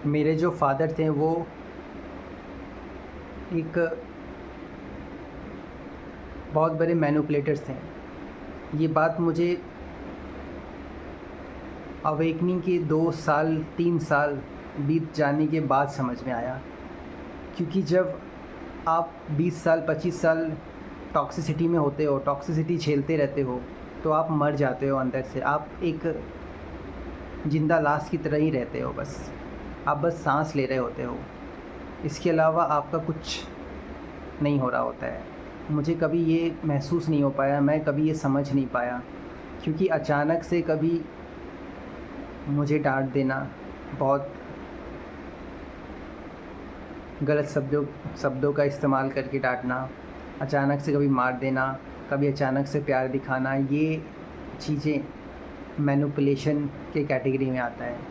मेरे जो फ़ादर थे वो एक बहुत बड़े मैनिपुलेटर्स थे। ये बात मुझे अवेकनिंग के 2 साल 3 साल बीत जाने के बाद समझ में आया, क्योंकि जब आप 20 साल 25 साल टॉक्सिसिटी में होते हो, टॉक्सिसिटी झेलते रहते हो, तो आप मर जाते हो अंदर से। आप एक ज़िंदा लाश की तरह ही रहते हो, आप बस सांस ले रहे होते हो। इसके अलावा आपका कुछ नहीं हो रहा होता है। मुझे कभी ये महसूस नहीं हो पाया, मैं कभी ये समझ नहीं पाया, क्योंकि अचानक से कभी मुझे डांट देना, बहुत गलत शब्दों का इस्तेमाल करके डांटना, अचानक से कभी मार देना, कभी अचानक से प्यार दिखाना, ये चीज़ें मैनिपुलेशन के कैटेगरी में आता है।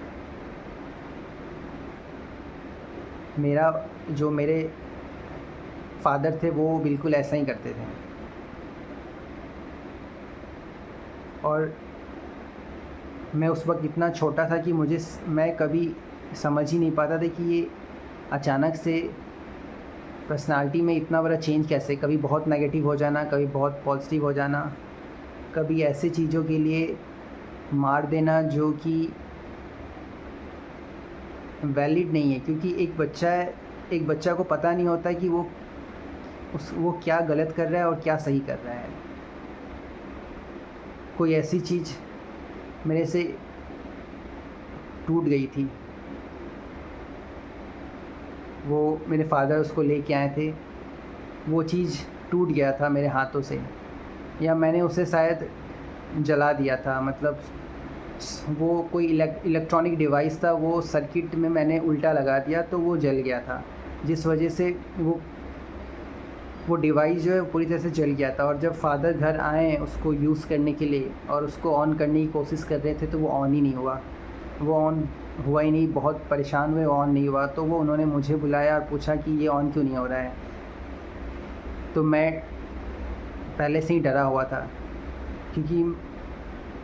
मेरे फ़ादर थे वो बिल्कुल ऐसा ही करते थे, और मैं उस वक्त इतना छोटा था कि मैं कभी समझ ही नहीं पाता था कि ये अचानक से पर्सनालिटी में इतना बड़ा चेंज कैसे, कभी बहुत नेगेटिव हो जाना, कभी बहुत पॉजिटिव हो जाना, कभी ऐसे चीज़ों के लिए मार देना जो कि वैलिड नहीं है। क्योंकि एक बच्चा को पता नहीं होता कि वो क्या गलत कर रहा है और क्या सही कर रहा है। कोई ऐसी चीज़ मेरे से टूट गई थी, वो मेरे फ़ादर उसको लेके आए थे, वो चीज़ टूट गया था मेरे हाथों से, या मैंने उसे शायद जला दिया था। मतलब वो कोई इलेक्ट्रॉनिक डिवाइस था, वो सर्किट में मैंने उल्टा लगा दिया तो वो जल गया था, जिस वजह से वो डिवाइस जो है पूरी तरह से जल गया था। और जब फ़ादर घर आए उसको यूज़ करने के लिए और उसको ऑन करने की कोशिश कर रहे थे तो वो ऑन ही नहीं हुआ, वो ऑन हुआ ही नहीं। बहुत परेशान हुए, ऑन नहीं हुआ, तो उन्होंने मुझे बुलाया और पूछा कि ये ऑन क्यों नहीं हो रहा है। तो मैं पहले से ही डरा हुआ था, क्योंकि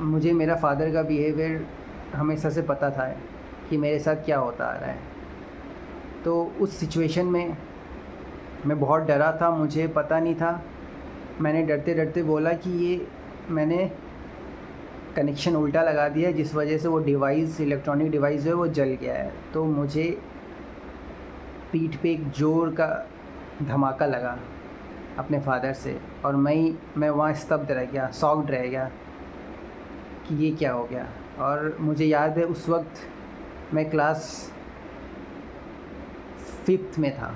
मुझे मेरा फ़ादर का बिहेवियर हमेशा से पता था कि मेरे साथ क्या होता आ रहा है। तो उस सिचुएशन में मैं बहुत डरा था, मुझे पता नहीं था। मैंने डरते डरते बोला कि ये मैंने कनेक्शन उल्टा लगा दिया है, जिस वजह से वो डिवाइस, इलेक्ट्रॉनिक डिवाइस जो है वो जल गया है। तो मुझे पीठ पे एक ज़ोर का धमाका लगा अपने फ़ादर से, और मैं वहाँ स्तब्ध रह गया, शॉक्ड रह गया कि ये क्या हो गया। और मुझे याद है उस वक्त मैं क्लास 5th में था,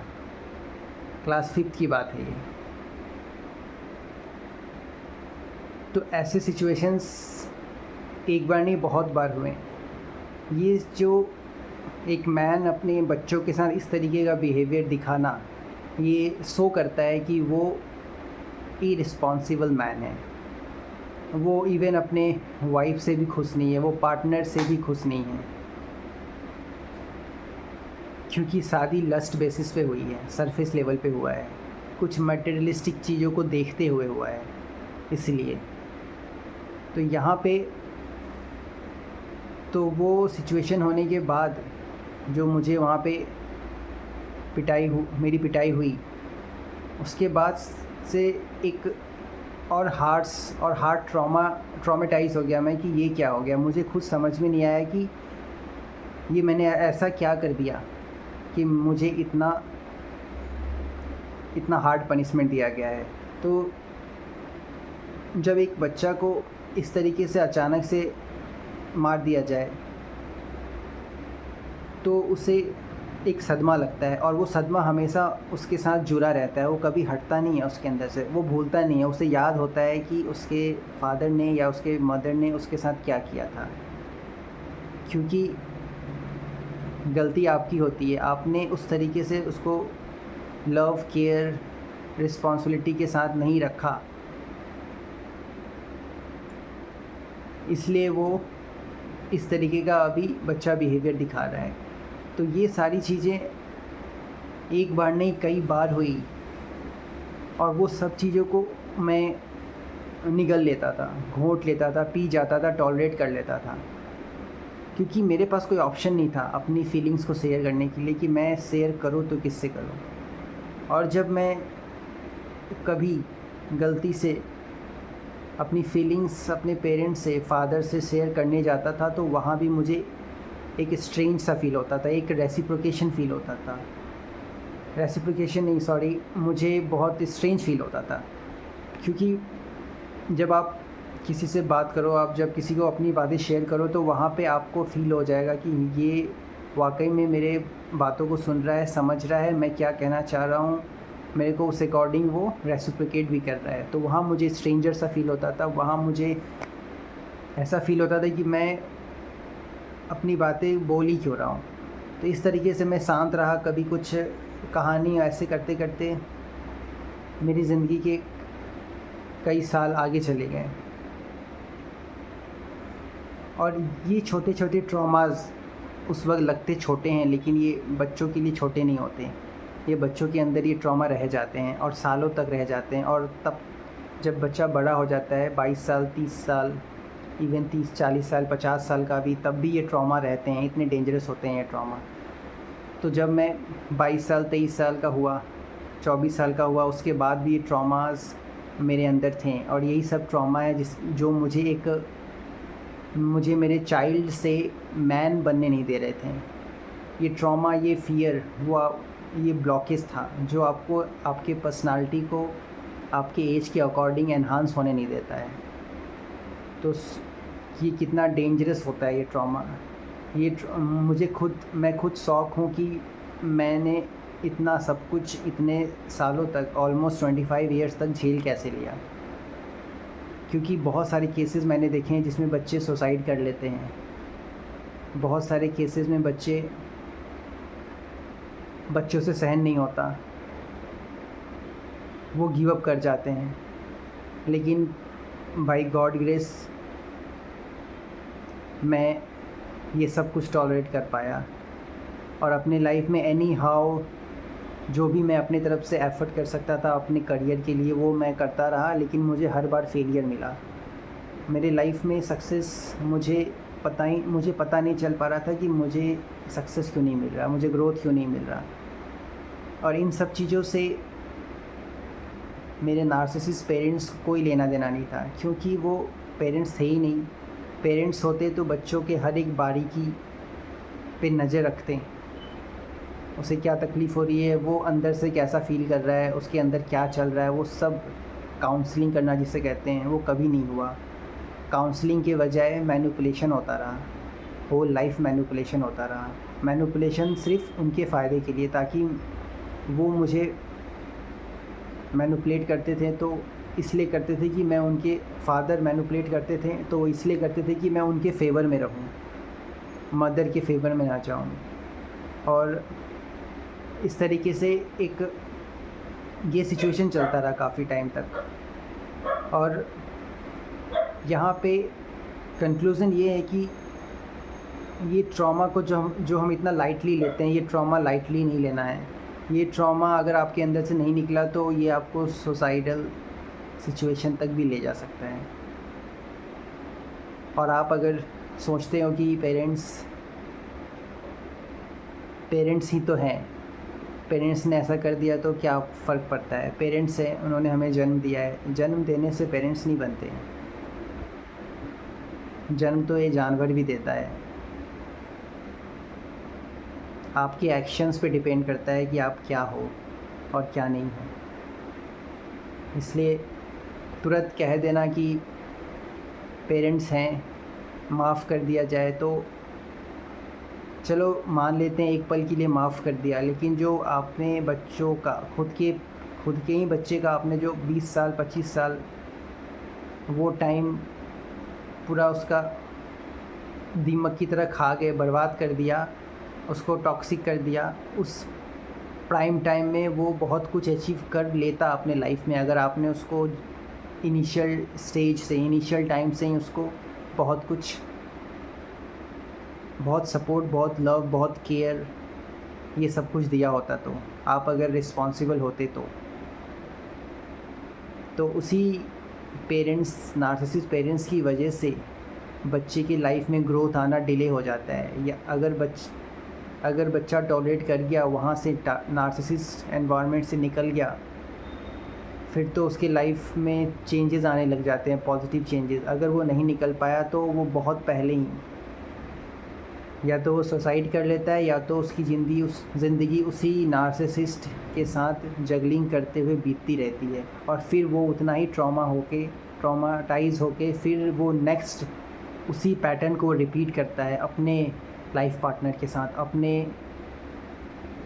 क्लास 5th की बात है ये। तो ऐसे सिचुएशंस एक बार नहीं बहुत बार हुए। ये जो एक मैन अपने बच्चों के साथ इस तरीके का बिहेवियर दिखाना, ये शो करता है कि वो इररिस्पॉन्सिबल मैन है। वो इवन अपने वाइफ से भी खुश नहीं है, वो पार्टनर से भी खुश नहीं है, क्योंकि शादी लस्ट बेसिस पे हुई है, सरफेस लेवल पे हुआ है, कुछ मटेरियलिस्टिक चीज़ों को देखते हुए हुआ है। इसलिए तो यहाँ पे तो वो सिचुएशन होने के बाद जो मुझे वहाँ पे मेरी पिटाई हुई, उसके बाद से एक और हार्ट ट्रॉमेटाइज़ हो गया मैं कि ये क्या हो गया। मुझे खुद समझ में नहीं आया कि ये मैंने ऐसा क्या कर दिया कि मुझे इतना हार्ड पनिशमेंट दिया गया है। तो जब एक बच्चा को इस तरीके से अचानक से मार दिया जाए तो उसे एक सदमा लगता है, और वो सदमा हमेशा उसके साथ जुड़ा रहता है, वो कभी हटता नहीं है उसके अंदर से, वो भूलता नहीं है। उसे याद होता है कि उसके फादर ने या उसके मदर ने उसके साथ क्या किया था, क्योंकि गलती आपकी होती है, आपने उस तरीके से उसको लव, केयर, रिस्पॉन्सिबिलिटी के साथ नहीं रखा, इसलिए वो इस तरीके का अभी बच्चा बिहेवियर दिखा रहा है। तो ये सारी चीज़ें एक बार नहीं कई बार हुई, और वो सब चीज़ों को मैं निगल लेता था, घोंट लेता था, पी जाता था, टॉलरेट कर लेता था। क्योंकि मेरे पास कोई ऑप्शन नहीं था अपनी फीलिंग्स को शेयर करने के लिए कि मैं शेयर करूँ तो किससे करूँ। और जब मैं कभी गलती से अपनी फीलिंग्स अपने पेरेंट्स से, फादर से शेयर करने जाता था तो वहाँ भी मुझे एक स्ट्रेंज सा फील होता था, एक रेसिप्रोकेशन फ़ील होता था। रेसिप्रोकेशन नहीं, सॉरी, मुझे बहुत स्ट्रेंज फील होता था। क्योंकि जब आप किसी से बात करो, आप जब किसी को अपनी बातें शेयर करो तो वहाँ पे आपको फ़ील हो जाएगा कि ये वाकई में मेरे बातों को सुन रहा है, समझ रहा है मैं क्या कहना चाह रहा हूँ, मेरे को उस अकॉर्डिंग वो रेसिप्रोकेट भी कर रहा है। तो वहाँ मुझे स्ट्रेंजर सा फील होता था। वहाँ मुझे ऐसा फील होता था कि मैं अपनी बातें बोल ही क्यों रहा हूँ। तो इस तरीके से मैं शांत रहा। कभी कुछ कहानी ऐसे करते करते मेरी ज़िंदगी के कई साल आगे चले गए। और ये छोटे छोटे ट्रॉमास उस वक्त लगते छोटे हैं, लेकिन ये बच्चों के लिए छोटे नहीं होते। ये बच्चों के अंदर ये ट्रॉमा रह जाते हैं और सालों तक रह जाते हैं। और तब जब बच्चा बड़ा हो जाता है, 22 साल, 30 साल, इवन 30, 40 साल, 50 साल का भी, तब भी ये ट्रॉमा रहते हैं। इतने डेंजरस होते हैं ये ट्रॉमा। तो जब मैं 22 साल, 23 साल का हुआ, 24 साल का हुआ, उसके बाद भी ये ट्रॉमास मेरे अंदर थे। और यही सब ट्रॉमा है जो मुझे मेरे चाइल्ड से मैन बनने नहीं दे रहे थे। ये ट्रॉमा, ये फ़ियर, ये ब्लॉकेज था जो आपको आपके पर्सनालिटी को आपके एज के अकॉर्डिंग एनहांस होने नहीं देता है। तो ये कितना डेंजरस होता है ये ट्रॉमा। मैं खुद शॉक हूँ कि मैंने इतना सब कुछ इतने सालों तक, ऑलमोस्ट 25 ईयर्स तक झेल कैसे लिया। क्योंकि बहुत सारे केसेस मैंने देखे हैं जिसमें बच्चे सुसाइड कर लेते हैं। बहुत सारे केसेस में बच्चों से सहन नहीं होता, वो गिव अप कर जाते हैं। लेकिन बाय गॉड ग्रेस मैं ये सब कुछ टॉलरेट कर पाया। और अपने लाइफ में एनी हाउ जो भी मैं अपनी तरफ से एफ़र्ट कर सकता था अपने करियर के लिए, वो मैं करता रहा। लेकिन मुझे हर बार फेलियर मिला। मेरे लाइफ में सक्सेस मुझे पता नहीं चल पा रहा था कि मुझे सक्सेस क्यों नहीं मिल रहा, मुझे ग्रोथ क्यों नहीं मिल रहा। और इन सब चीज़ों से मेरे नार्सिसिस्ट पेरेंट्स को कोई लेना देना नहीं था, क्योंकि वो पेरेंट्स थे ही नहीं। पेरेंट्स होते तो बच्चों के हर एक बारीकी पे नज़र रखते, उसे क्या तकलीफ़ हो रही है, वो अंदर से कैसा फ़ील कर रहा है, उसके अंदर क्या चल रहा है, वो सब काउंसलिंग करना जिसे कहते हैं, वो कभी नहीं हुआ। काउंसलिंग के बजाय मैनिपुलेशन होता रहा, होल लाइफ मैनिपुलेशन होता रहा। मैनिपुलेशन सिर्फ उनके फ़ायदे के लिए, ताकि वो मुझे मैनिपुलेट करते थे तो इसलिए करते थे कि मैं उनके फादर मैनिपुलेट करते थे तो वो इसलिए करते थे कि मैं उनके फेवर में रहूं, मदर के फेवर में ना जाऊं। और इस तरीके से ये सिचुएशन चलता रहा काफ़ी टाइम तक। और यहाँ पे कंक्लूज़न ये है कि ये ट्रॉमा को जो हम इतना लाइटली लेते हैं, ये ट्रॉमा लाइटली नहीं लेना है। ये ट्रॉमा अगर आपके अंदर से नहीं निकला तो ये आपको सुसाइडल सिचुएशन तक भी ले जा सकता है। और आप अगर सोचते हो कि पेरेंट्स ही तो हैं, पेरेंट्स ने ऐसा कर दिया तो क्या फ़र्क पड़ता है, पेरेंट्स हैं, उन्होंने हमें जन्म दिया है। जन्म देने से पेरेंट्स नहीं बनते हैं, जन्म तो ये जानवर भी देता है। आपके एक्शंस पे डिपेंड करता है कि आप क्या हो और क्या नहीं हो। इसलिए तुरंत कह देना कि पेरेंट्स हैं, माफ़ कर दिया जाए तो चलो मान लेते हैं, एक पल के लिए माफ़ कर दिया। लेकिन जो आपने बच्चों का खुद के ही बच्चे का आपने जो 20 साल 25 साल वो टाइम पूरा उसका दीमक की तरह खा के बर्बाद कर दिया, उसको टॉक्सिक कर दिया। उस प्राइम टाइम में वो बहुत कुछ अचीव कर लेता अपने लाइफ में, अगर आपने उसको इनिशियल स्टेज से, इनिशियल टाइम से ही उसको बहुत कुछ, बहुत सपोर्ट, बहुत लव, बहुत केयर, ये सब कुछ दिया होता। तो आप अगर रिस्पॉन्सिबल होते तो उसी पेरेंट्स, नार्सिसिस्ट पेरेंट्स की वजह से बच्चे की लाइफ में ग्रोथ आना डिले हो जाता है। या अगर बच्चा टॉलरेट कर गया, वहाँ से नार्सिसिस्ट एनवायरनमेंट से निकल गया, फिर तो उसकी लाइफ में चेंजेस आने लग जाते हैं, पॉजिटिव चेंजेस। अगर वो नहीं निकल पाया तो वो बहुत पहले ही या तो वो सुसाइड कर लेता है, या तो उसकी ज़िंदगी उसी नार्सिसिस्ट के साथ जगलिंग करते हुए बीतती रहती है, और फिर वो उतना ही ट्रॉमाटाइज होके फिर वो नेक्स्ट उसी पैटर्न को रिपीट करता है अपने लाइफ पार्टनर के साथ, अपने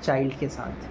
चाइल्ड के साथ।